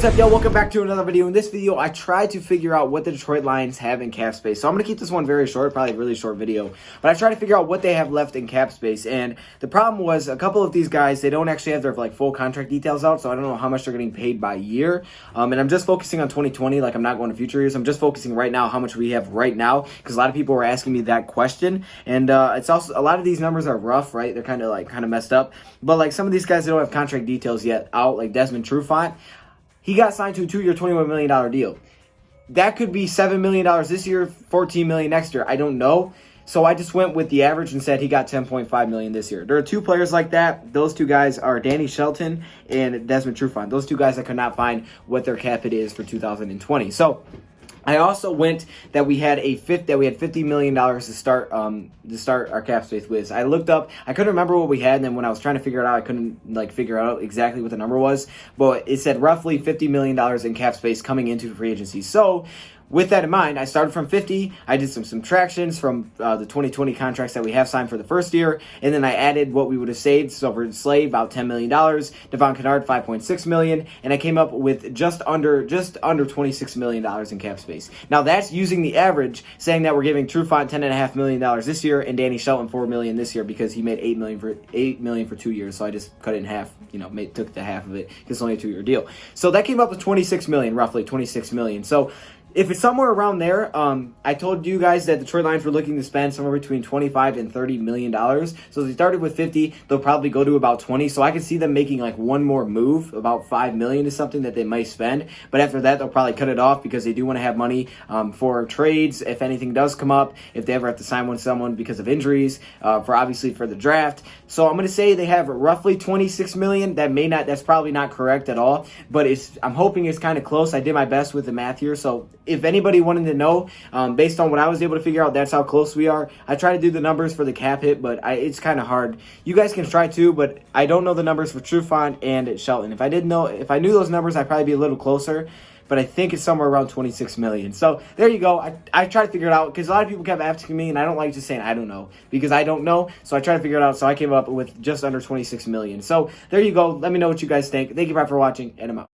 What's up, y'all? Welcome back to another video. In this video, I tried to figure out what the Detroit Lions have in cap space. So I'm going to keep this one very short, probably a really short video. But I tried to figure out what they have left in cap space. And the problem was a couple of these guys, they don't actually have their full contract details out. So I don't know how much they're getting paid by year. And I'm just focusing on 2020. I'm not going to future years. I'm just focusing right now how much we have right now. Because a lot of people were asking me that question. And it's also, a lot of these numbers are rough, right? They're kind of messed up. But some of these guys, they don't have contract details yet out. Like Desmond Trufant. He got signed to a 2-year, $21 million deal. That could be $7 million this year, $14 million next year. I don't know. So I just went with the average and said he got $10.5 million this year. There are two players like that. Those two guys are Danny Shelton and Desmond Trufant. Those two guys I could not find what their cap hit is for 2020. So I also went that we had $50 million to start our cap space with. I looked up, I couldn't remember what we had, and then when I was trying to figure it out, I couldn't figure out exactly what the number was, but it said roughly $50 million in cap space coming into free agency. So with that in mind, I started from 50. I did some subtractions from the 2020 contracts that we have signed for the first year, and then I added what we would have saved. So for Slade, about $10 million. Devon Kennard, $5.6 million, and I came up with just under $26 million in cap space. Now that's using the average, saying that we're giving Trufant $10.5 million this year and Danny Shelton $4 million this year because he made $8 million for 2 years. So I just cut it in half. Took the half of it because it's only a 2-year deal. So that came up with $26 million, roughly $26 million. So if it's somewhere around there, I told you guys that the Detroit Lions were looking to spend somewhere between $25 and $30 million. So they started with 50. They'll probably go to about 20. So I could see them making one more move, about $5 million is something that they might spend. But after that, they'll probably cut it off because they do want to have money for trades if anything does come up, if they ever have to sign someone because of injuries, for the draft. So I'm going to say they have roughly $26 million. That's probably not correct at all, but I'm hoping it's kind of close. I did my best with the math here. So if anybody wanted to know, based on what I was able to figure out, that's how close we are. I try to do the numbers for the cap hit, but it's kind of hard. You guys can try too, but I don't know the numbers for Trufant and Shelton. If I knew those numbers, I'd probably be a little closer, but I think it's somewhere around $26 million. So there you go. I try to figure it out because a lot of people kept asking me, and I don't like just saying I don't know because I don't know. So I try to figure it out. So I came up with just under $26 million. So there you go. Let me know what you guys think. Thank you for watching, and I'm out.